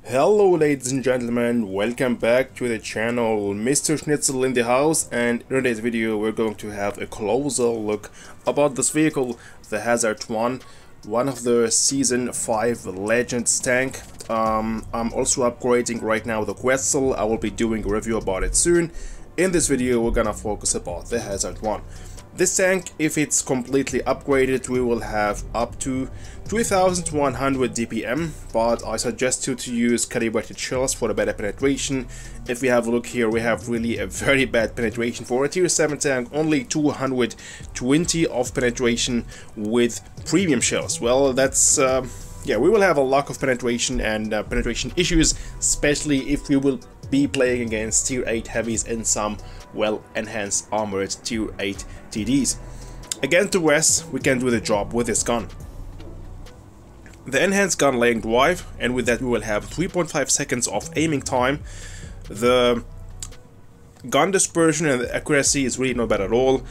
Hello ladies and gentlemen, welcome back to the channel. MrSchnitzel in the house, and in today's video we're going to have a closer look about this vehicle, the Hazard 1, one of the Season 5 Legends tank. I'm also upgrading right now the Quetzal. I will be doing a review about it soon. In this video we're gonna focus about the Hazard 1. This tank, if it's completely upgraded, we will have up to 3100 DPM, but I suggest you to use calibrated shells for a better penetration. If we have a look here, we have really a very bad penetration for a tier 7 tank, only 220 of penetration with premium shells. Well, that's yeah, we will have a lack of penetration and penetration issues, especially if we will be playing against tier 8 heavies in some well enhanced armored tier 8 TDs. Against the rest, we can do the job with this gun. The enhanced gun laying drive, and with that we will have 3.5 seconds of aiming time. The gun dispersion and the accuracy is really not bad at all.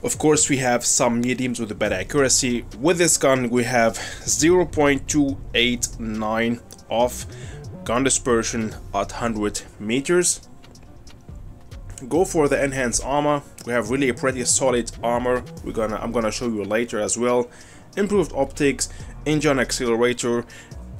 Of course, we have some mediums with a better accuracy. With this gun we have 0.289 of gun dispersion at 100 meters. Go for the enhanced armor. We have really a pretty solid armor. I'm gonna show you later as well. Improved optics, engine accelerator,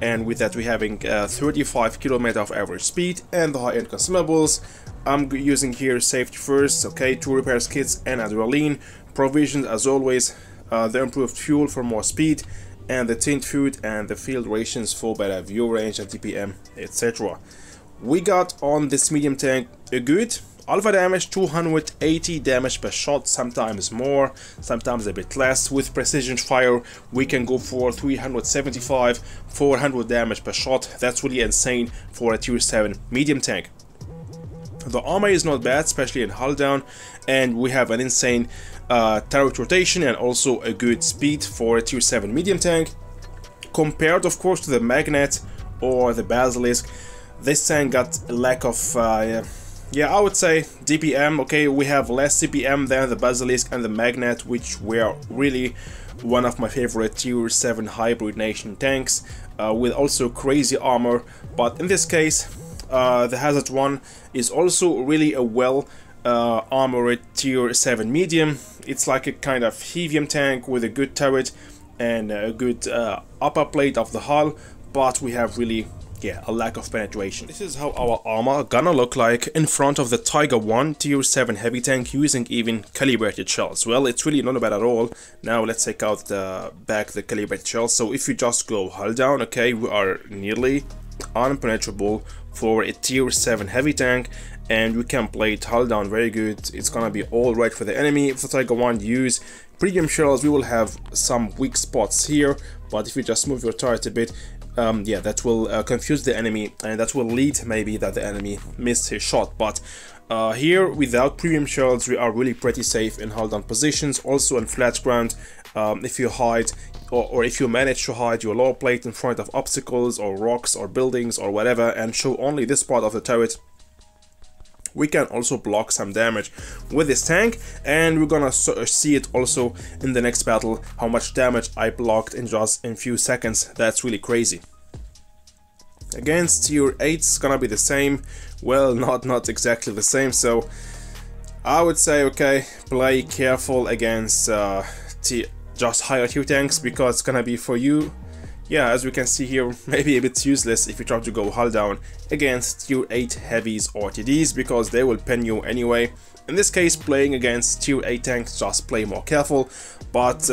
and with that we're having 35 km of average speed and the high-end consumables. I'm using here safety first, okay, 2 repairs kits and adrenaline. Provisions as always, the improved fuel for more speed, and the tinned food and the field rations for better view range and DPM, etc. We got on this medium tank a good alpha damage, 280 damage per shot, sometimes more, sometimes a bit less. With precision fire we can go for 375, 400 damage per shot. That's really insane for a tier 7 medium tank. The armor is not bad, especially in hull down, and we have an insane turret rotation and also a good speed for a tier 7 medium tank. Compared of course to the Magnet or the Basilisk, this tank got a lack of yeah, I would say DPM. Okay, we have less CPM than the Basilisk and the Magnet, which were really one of my favorite tier 7 hybrid nation tanks, with also crazy armor. But in this case, the Hazard 1 is also really a well armored tier 7 medium. It's like a kind of helium tank with a good turret and a good upper plate of the hull, but we have really, yeah, a lack of penetration. This is how our armor gonna look like in front of the Tiger 1 tier 7 heavy tank using even calibrated shells. Well, it's really not bad at all. Now let's take out the calibrated shells. So if you just go hull down, okay, we are nearly unpenetrable for a tier 7 heavy tank, and we can play it hull down very good. It's gonna be all right for the enemy. If the Tiger 1 use premium shells, we will have some weak spots here, but if you just move your turret a bit, yeah, that will confuse the enemy, and that will lead maybe that the enemy missed his shot. But here without premium shells we are really pretty safe in hull down positions, also on flat ground. If you hide or if you manage to hide your lower plate in front of obstacles or rocks or buildings or whatever and show only this part of the turret, we can also block some damage with this tank, and we're gonna see it also in the next battle how much damage I blocked in just a few seconds. That's really crazy. Against tier 8 it's gonna be the same. Well, not exactly the same, so I would say, okay, play careful against just higher tier tanks, because it's gonna be for you, yeah, as we can see here, maybe a bit useless if you try to go hull down against tier 8 heavies or TDs, because they will pin you anyway. In this case, playing against tier 8 tanks, just play more careful, but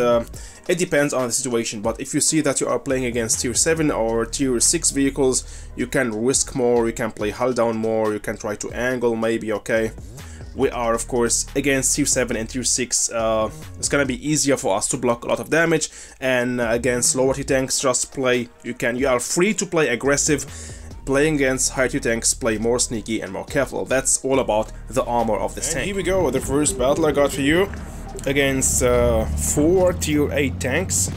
it depends on the situation. But if you see that you are playing against tier 7 or tier 6 vehicles, you can risk more, you can play hull down more, you can try to angle maybe, okay. We are of course against tier 7 and tier 6, it's gonna be easier for us to block a lot of damage, and against lower tier tanks just play, you are free to play aggressive. Playing against higher tier tanks, play more sneaky and more careful. That's all about the armor of this tank. Here we go, the first battle I got for you against 4 tier 8 tanks,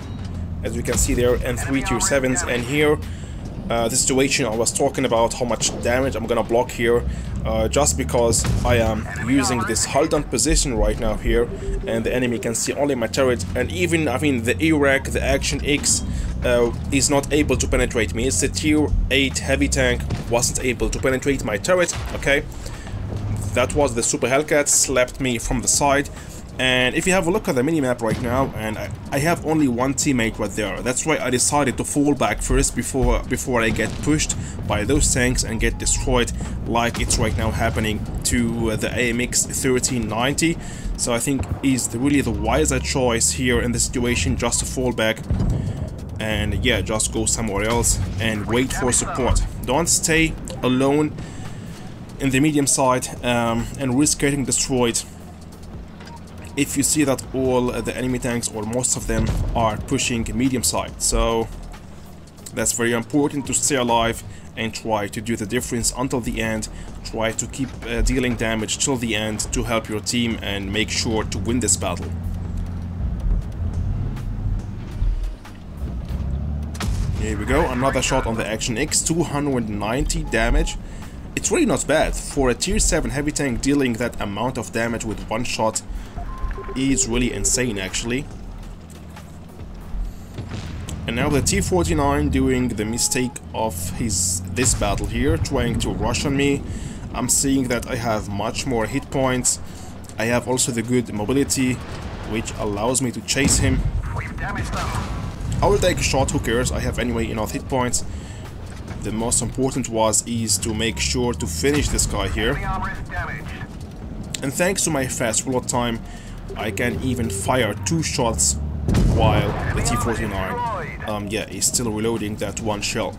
as we can see there, and 3 tier 7s, and here the situation I was talking about, how much damage I'm gonna block here, just because I am using this hold down position right now here, and the enemy can see only my turret, and even, I mean, the ERAC, the Action X, is not able to penetrate me. It's the tier 8 heavy tank, wasn't able to penetrate my turret, okay? That was the Super Hellcat, slapped me from the side. And if you have a look at the minimap right now, and I have only one teammate right there. That's why I decided to fall back first before I get pushed by those tanks and get destroyed, like it's right now happening to the AMX 1390. So I think is really the wiser choice here in the situation, just to fall back and yeah, just go somewhere else and wait for support. Don't stay alone in the medium side and risk getting destroyed if you see that all the enemy tanks, or most of them, are pushing medium side. So that's very important to stay alive and try to do the difference until the end. Try to keep dealing damage till the end to help your team and make sure to win this battle. Here we go, another shot on the Action X, 290 damage. It's really not bad for a tier 7 heavy tank. Dealing that amount of damage with one shot is really insane, actually. And now the T-49 doing the mistake of this battle here, trying to rush on me. I'm seeing that I have much more hit points. I have also the good mobility, which allows me to chase him. I will take a shot, who cares, I have anyway enough hit points. The most important is to make sure to finish this guy here. And thanks to my fast reload time, I can even fire 2 shots while the T-49 yeah, is still reloading that one shell.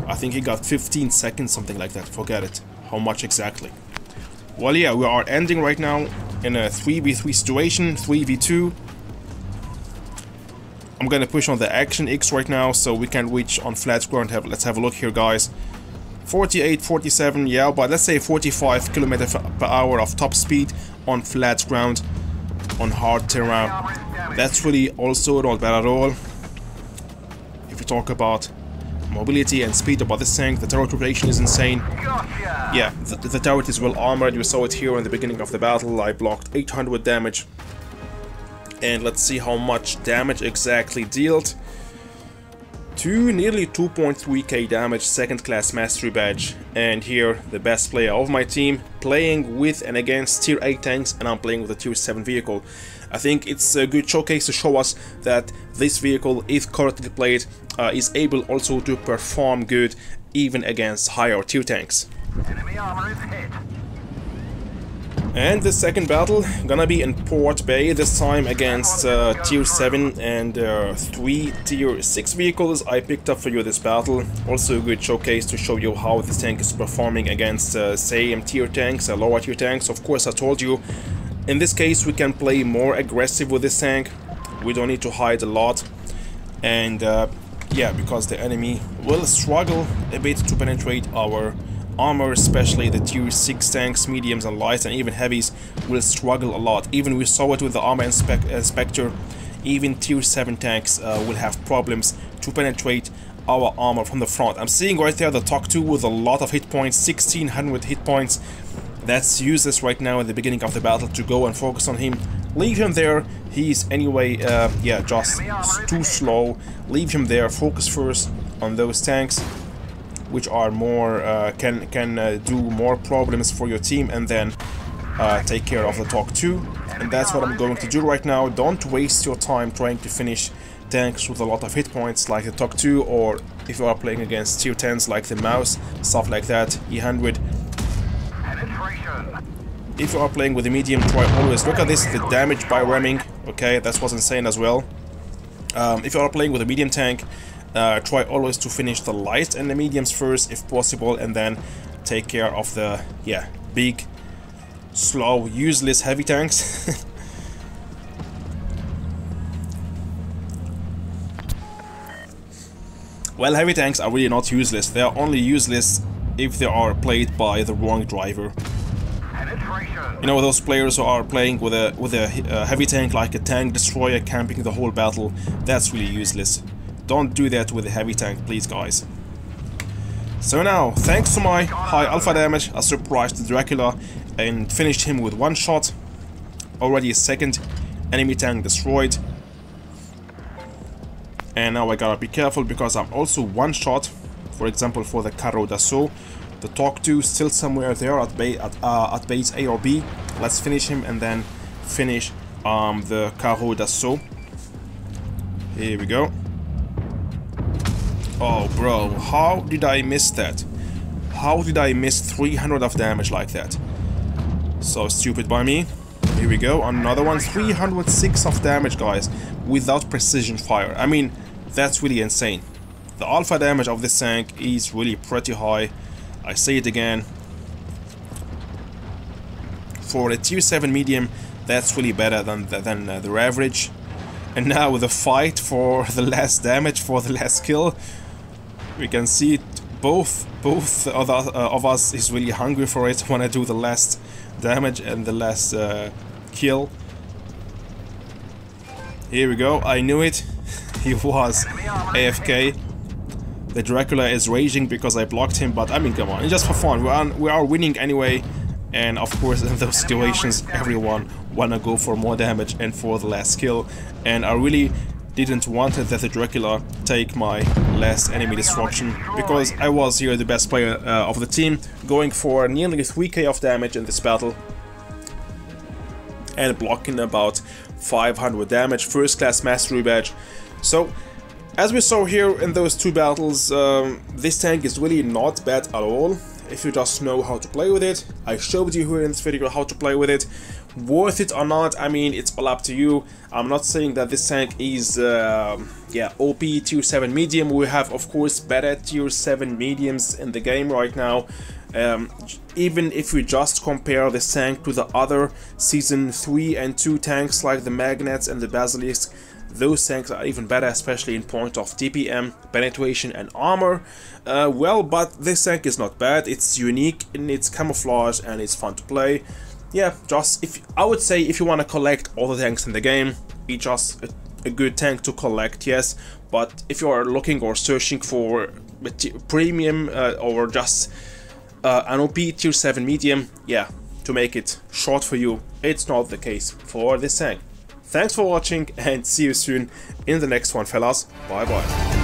I think he got 15 seconds, something like that, forget it. How much exactly? Well, yeah, we are ending right now in a 3v3 situation, 3v2. I'm gonna push on the Action X right now so we can reach on flat ground. Let's have a look here, guys. 48, 47, yeah, but let's say 45 km/h of top speed on flat ground, on hard terrain. That's really also not bad at all. If we talk about mobility and speed about this tank, the turret rotation is insane. Yeah, the turret is well armored. You saw it here in the beginning of the battle. I blocked 800 damage. And let's see how much damage exactly dealt. Nearly 2.3k damage, second class mastery badge. And here the best player of my team, playing with and against tier 8 tanks, and I'm playing with a tier 7 vehicle. I think it's a good showcase to show us that this vehicle, if correctly played, is able also to perform good even against higher tier tanks. Enemy armor is hit. And the second battle gonna be in Port Bay, this time against tier 7 and 3 tier 6 vehicles. I picked up for you this battle. Also a good showcase to show you how this tank is performing against same tier tanks, lower tier tanks. Of course, I told you, in this case we can play more aggressive with this tank. We don't need to hide a lot. And yeah, because the enemy will struggle a bit to penetrate our armor, especially the tier 6 tanks, mediums and lights and even heavies will struggle a lot. Even we saw it with the armor inspector. Even tier 7 tanks will have problems to penetrate our armor from the front. I'm seeing right there the TOC 2 with a lot of hit points, 1600 hit points. That's useless right now at the beginning of the battle to go and focus on him. Leave him there. He's anyway yeah, just too slow. Leave him there. Focus first on those tanks which are more can do more problems for your team, and then take care of the TOC 2. And that's what I'm going to do right now. Don't waste your time trying to finish tanks with a lot of hit points like the TOC 2, or if you are playing against tier 10s like the Mouse, stuff like that, E100. If you are playing with the medium, try always look at this, the damage by ramming. Okay, that was insane as well. If you are playing with a medium tank, try always to finish the light and the mediums first if possible, and then take care of the big, slow, useless heavy tanks. Well, heavy tanks are really not useless. They are only useless if they are played by the wrong driver. You know, those players who are playing with a heavy tank like a tank destroyer camping the whole battle, that's really useless. Don't do that with a heavy tank, please, guys. So now, thanks to my high alpha damage, I surprised the Dracula and finished him with one shot. Already a second enemy tank destroyed. And now I gotta be careful because I'm also one shot, for example for the Carro d'Assaut. The Talk 2 still somewhere there at base A or B. Let's finish him and then finish the Carro d'Assaut. Here we go. Oh bro, how did I miss that? How did I miss 300 of damage like that? So stupid by me. Here we go, another one. 306 of damage, guys, without precision fire. I mean, that's really insane. The alpha damage of this tank is really pretty high. I say it again. For a tier 7 medium, that's really better than their average. And now with the fight for the last damage, for the last kill, we can see it, both of us is really hungry for it when I do the last damage and the last kill. Here we go, I knew it. He was AFK. The Dracula is raging because I blocked him, but I mean, come on, it's just for fun. We are winning anyway, and of course in those situations everyone wanna go for more damage and for the last kill, and I really didn't want that the Dracula take my last enemy destruction, because I was here the best player of the team, going for nearly 3k of damage in this battle and blocking about 500 damage, first class mastery badge. So as we saw here in those two battles, this tank is really not bad at all if you just know how to play with it. I showed you here in this video how to play with it. Worth it or not, I mean, it's all up to you. I'm not saying that this tank is yeah, OP tier 7 medium. We have of course better tier 7 mediums in the game right now. Even if we just compare this tank to the other season 3 and 2 tanks like the Magnets and the Basilisk, those tanks are even better, especially in point of TPM, penetration and armor. Well, but this tank is not bad. It's unique in its camouflage and it's fun to play. Yeah, just I would say if you want to collect all the tanks in the game, it's just a good tank to collect, yes. But if you are looking or searching for a premium or just an OP tier 7 medium, yeah, to make it short for you, it's not the case for this tank. Thanks for watching and see you soon in the next one, fellas. Bye bye.